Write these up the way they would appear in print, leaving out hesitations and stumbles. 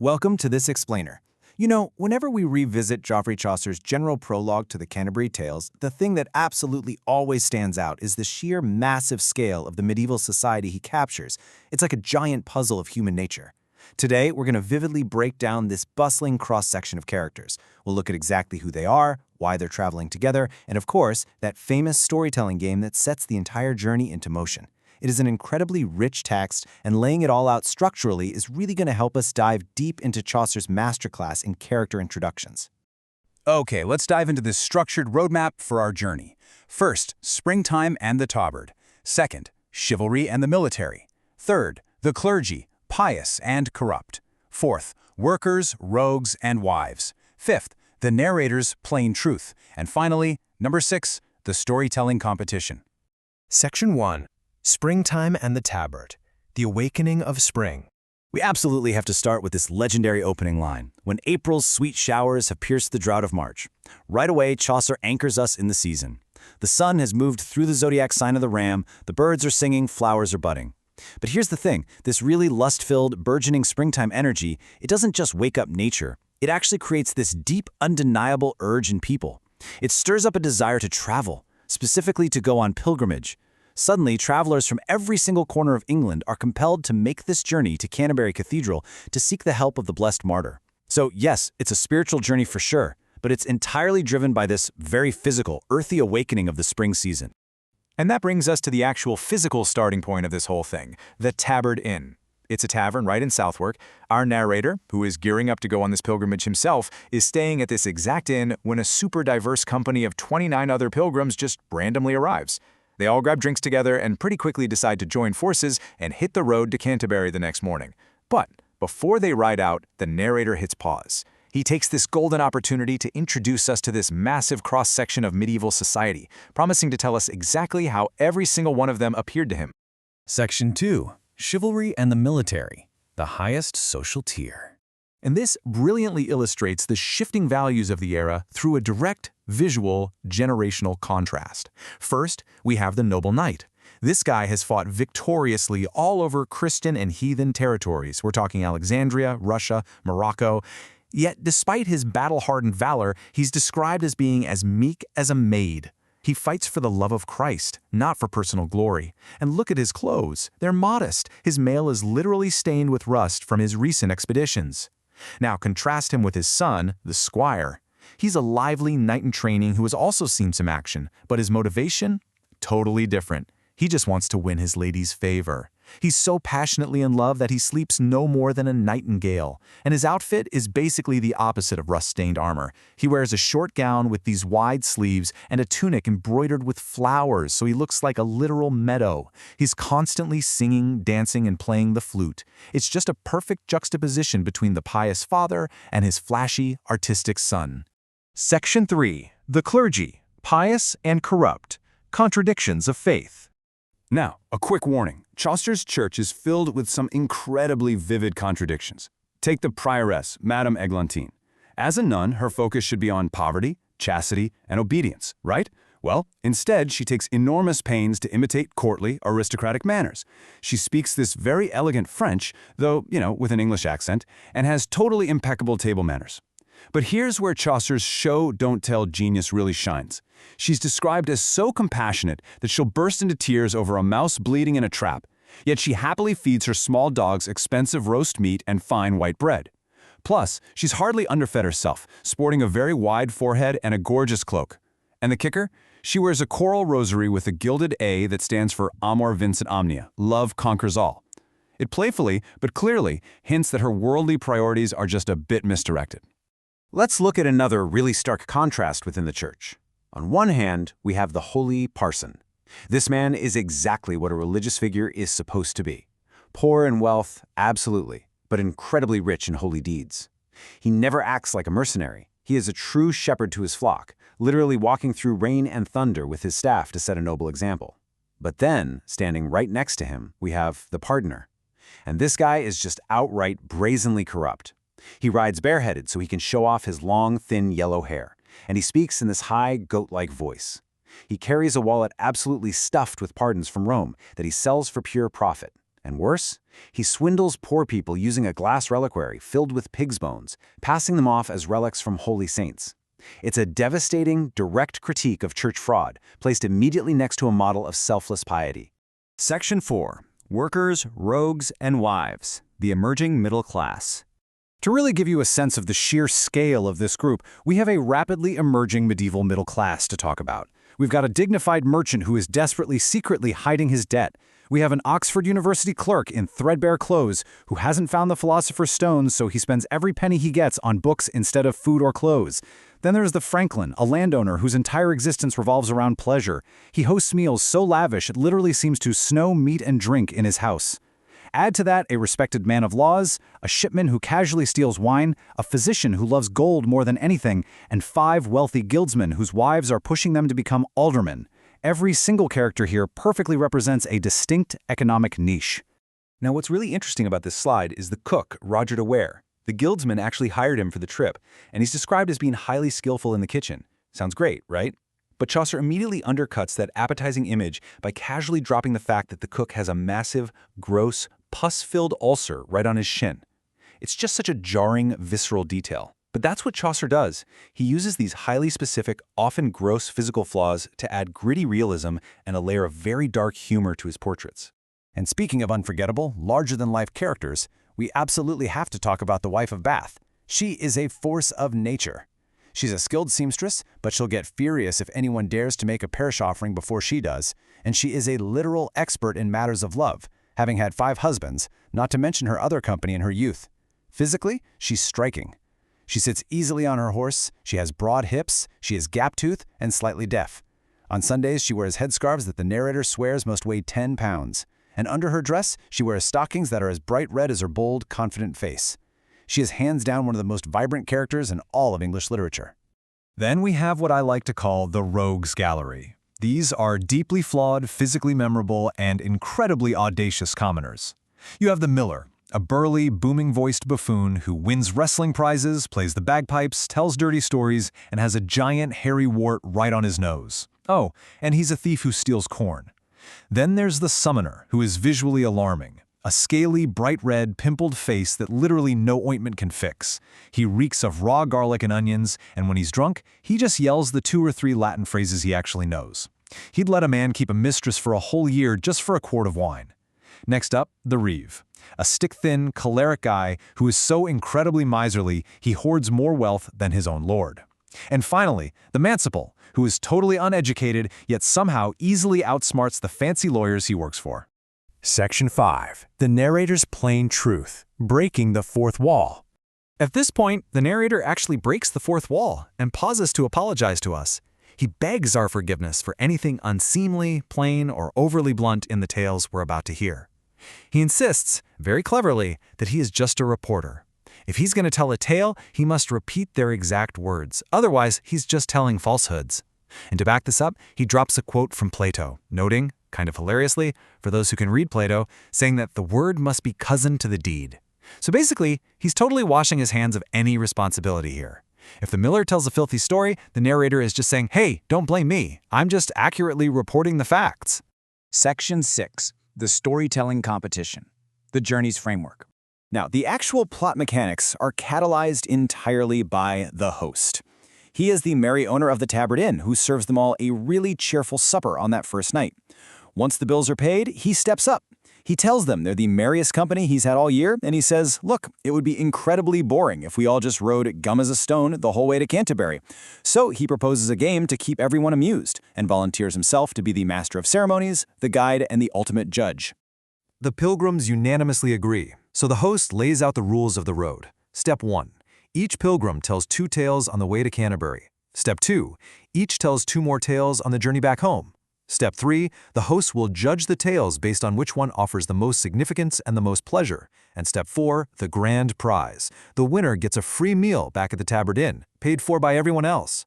Welcome to this explainer. Whenever we revisit Geoffrey Chaucer's general prologue to the Canterbury Tales, the thing that absolutely always stands out is the sheer massive scale of the medieval society he captures. It's like a giant puzzle of human nature. Today, we're going to vividly break down this bustling cross-section of characters. We'll look at exactly who they are, why they're traveling together, and of course, that famous storytelling game that sets the entire journey into motion. It is an incredibly rich text, and laying it all out structurally is really going to help us dive deep into Chaucer's masterclass in character introductions. Okay, let's dive into this structured roadmap for our journey. First, springtime and the tabard. Second, chivalry and the military. Third, the clergy, pious and corrupt. Fourth, workers, rogues, and wives. Fifth, the narrator's plain truth. And finally, number 6, the storytelling competition. Section 1. Springtime and the Tabard. The Awakening of Spring. We absolutely have to start with this legendary opening line, when April's sweet showers have pierced the drought of March. Right away, Chaucer anchors us in the season. The sun has moved through the zodiac sign of the ram, the birds are singing, flowers are budding. But here's the thing, this really lust-filled, burgeoning springtime energy, it doesn't just wake up nature. It actually creates this deep, undeniable urge in people. It stirs up a desire to travel, specifically to go on pilgrimage. Suddenly, travelers from every single corner of England are compelled to make this journey to Canterbury Cathedral to seek the help of the blessed martyr. So yes, it's a spiritual journey for sure, but it's entirely driven by this very physical, earthy awakening of the spring season. And that brings us to the actual physical starting point of this whole thing, the Tabard Inn. It's a tavern right in Southwark. Our narrator, who is gearing up to go on this pilgrimage himself, is staying at this exact inn when a super diverse company of 29 other pilgrims just randomly arrives. They all grab drinks together and pretty quickly decide to join forces and hit the road to Canterbury the next morning. But before they ride out, the narrator hits pause. He takes this golden opportunity to introduce us to this massive cross-section of medieval society, promising to tell us exactly how every single one of them appeared to him. Section 2. Chivalry and the Military. The Highest Social Tier. And this brilliantly illustrates the shifting values of the era through a direct, visual, generational contrast. First, we have the noble knight. This guy has fought victoriously all over Christian and heathen territories. We're talking Alexandria, Russia, Morocco. Yet, despite his battle-hardened valor, he's described as being as meek as a maid. He fights for the love of Christ, not for personal glory. And look at his clothes. They're modest. His mail is literally stained with rust from his recent expeditions. Now contrast him with his son, the squire. He's a lively knight in training who has also seen some action, but his motivation? Totally different. He just wants to win his lady's favor. He's so passionately in love that he sleeps no more than a nightingale, and his outfit is basically the opposite of rust-stained armor. He wears a short gown with these wide sleeves and a tunic embroidered with flowers, so he looks like a literal meadow. He's constantly singing, dancing, and playing the flute. It's just a perfect juxtaposition between the pious father and his flashy, artistic son. Section 3. The Clergy. Pious and Corrupt. Contradictions of Faith. Now, a quick warning. Chaucer's church is filled with some incredibly vivid contradictions. Take the prioress, Madame Eglantine. As a nun, her focus should be on poverty, chastity, and obedience, right? Well, instead, she takes enormous pains to imitate courtly, aristocratic manners. She speaks this very elegant French, though, with an English accent, and has totally impeccable table manners. But here's where Chaucer's show-don't-tell genius really shines. She's described as so compassionate that she'll burst into tears over a mouse bleeding in a trap, yet she happily feeds her small dogs expensive roast meat and fine white bread. Plus, she's hardly underfed herself, sporting a very wide forehead and a gorgeous cloak. And the kicker? She wears a coral rosary with a gilded A that stands for Amor Vincit Omnia, love conquers all. It playfully, but clearly, hints that her worldly priorities are just a bit misdirected. Let's look at another really stark contrast within the church. On one hand, we have the holy parson. This man is exactly what a religious figure is supposed to be. Poor in wealth, absolutely, but incredibly rich in holy deeds. He never acts like a mercenary. He is a true shepherd to his flock, literally walking through rain and thunder with his staff to set a noble example. But then, standing right next to him, we have the pardoner. And this guy is just outright brazenly corrupt. He rides bareheaded so he can show off his long, thin yellow hair, and he speaks in this high, goat-like voice. He carries a wallet absolutely stuffed with pardons from Rome that he sells for pure profit. And worse, he swindles poor people using a glass reliquary filled with pig's bones, passing them off as relics from holy saints. It's a devastating, direct critique of church fraud, placed immediately next to a model of selfless piety. Section 4. Workers, Rogues, and Wives, the Emerging Middle Class. To really give you a sense of the sheer scale of this group, we have a rapidly emerging medieval middle class to talk about. We've got a dignified merchant who is desperately, secretly hiding his debt. We have an Oxford University clerk in threadbare clothes who hasn't found the Philosopher's Stone, so he spends every penny he gets on books instead of food or clothes. Then there's the Franklin, a landowner whose entire existence revolves around pleasure. He hosts meals so lavish it literally seems to snow meat and drink in his house. Add to that a respected man of laws, a shipman who casually steals wine, a physician who loves gold more than anything, and 5 wealthy guildsmen whose wives are pushing them to become aldermen. Every single character here perfectly represents a distinct economic niche. Now, what's really interesting about this slide is the cook, Roger de Ware. The guildsman actually hired him for the trip, and he's described as being highly skillful in the kitchen. Sounds great, right? But Chaucer immediately undercuts that appetizing image by casually dropping the fact that the cook has a massive, gross, pus-filled ulcer right on his shin. It's just such a jarring, visceral detail. But that's what Chaucer does. He uses these highly specific, often gross physical flaws to add gritty realism and a layer of very dark humor to his portraits. And speaking of unforgettable, larger-than-life characters, we absolutely have to talk about the wife of Bath. She is a force of nature. She's a skilled seamstress, but she'll get furious if anyone dares to make a parish offering before she does, and she is a literal expert in matters of love, having had 5 husbands, not to mention her other company in her youth. Physically, she's striking. She sits easily on her horse, she has broad hips, she is gap-toothed and slightly deaf. On Sundays, she wears headscarves that the narrator swears must weigh 10 pounds. And under her dress, she wears stockings that are as bright red as her bold, confident face. She is hands down one of the most vibrant characters in all of English literature. Then we have what I like to call the Rogues Gallery. These are deeply flawed, physically memorable, and incredibly audacious commoners. You have the Miller, a burly, booming-voiced buffoon who wins wrestling prizes, plays the bagpipes, tells dirty stories, and has a giant hairy wart right on his nose. Oh, and he's a thief who steals corn. Then there's the Summoner, who is visually alarming. A scaly, bright red, pimpled face that literally no ointment can fix. He reeks of raw garlic and onions, and when he's drunk, he just yells the 2 or 3 Latin phrases he actually knows. He'd let a man keep a mistress for a whole year just for a quart of wine. Next up, the Reeve. A stick-thin, choleric guy who is so incredibly miserly he hoards more wealth than his own lord. And finally, the Manciple, who is totally uneducated yet somehow easily outsmarts the fancy lawyers he works for. Section 5. The narrator's plain truth, breaking the 4th wall. At this point, the narrator actually breaks the 4th wall and pauses to apologize to us. He begs our forgiveness for anything unseemly, plain, or overly blunt in the tales we're about to hear. He insists, very cleverly, that he is just a reporter. If he's going to tell a tale, he must repeat their exact words. Otherwise, he's just telling falsehoods. And to back this up, he drops a quote from Plato, noting, kind of hilariously, for those who can read Plato, saying that the word must be cousin to the deed. So basically, he's totally washing his hands of any responsibility here. If the Miller tells a filthy story, the narrator is just saying, hey, don't blame me. I'm just accurately reporting the facts. Section 6. The Storytelling Competition. The Journey's Framework. Now, the actual plot mechanics are catalyzed entirely by the host. He is the merry owner of the Tabard Inn who serves them all a really cheerful supper on that first night. Once the bills are paid, he steps up. He tells them they're the merriest company he's had all year, and he says, look, it would be incredibly boring if we all just rode gum as a stone the whole way to Canterbury. So he proposes a game to keep everyone amused, and volunteers himself to be the master of ceremonies, the guide, and the ultimate judge. The pilgrims unanimously agree, so the host lays out the rules of the road. Step 1. Each pilgrim tells 2 tales on the way to Canterbury. Step 2. Each tells 2 more tales on the journey back home. Step 3. The host will judge the tales based on which one offers the most significance and the most pleasure. And Step 4. The grand prize. The winner gets a free meal back at the Tabard Inn, paid for by everyone else.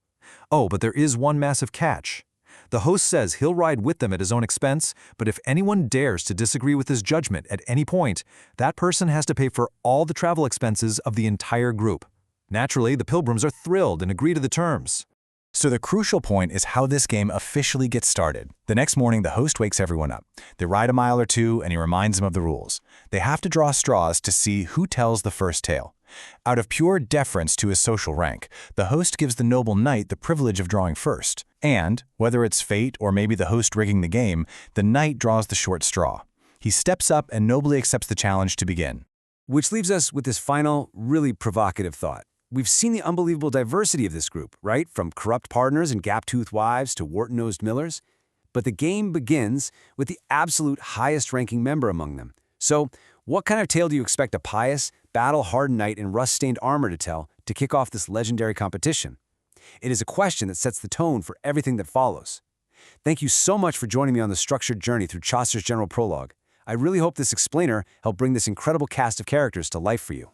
Oh, but there is one massive catch. The host says he'll ride with them at his own expense, but if anyone dares to disagree with his judgment at any point, that person has to pay for all the travel expenses of the entire group. Naturally, the pilgrims are thrilled and agree to the terms. So the crucial point is how this game officially gets started. The next morning, the host wakes everyone up. They ride a mile or two, and he reminds them of the rules. They have to draw straws to see who tells the first tale. Out of pure deference to his social rank, the host gives the noble knight the privilege of drawing first. And, whether it's fate or maybe the host rigging the game, the knight draws the short straw. He steps up and nobly accepts the challenge to begin. Which leaves us with this final, really provocative thought. We've seen the unbelievable diversity of this group, right? From corrupt partners and gap-toothed wives to wart-nosed millers. But the game begins with the absolute highest-ranking member among them. So, what kind of tale do you expect a pious, battle-hardened knight in rust-stained armor to tell to kick off this legendary competition? It is a question that sets the tone for everything that follows. Thank you so much for joining me on the structured journey through Chaucer's general prologue. I really hope this explainer helped bring this incredible cast of characters to life for you.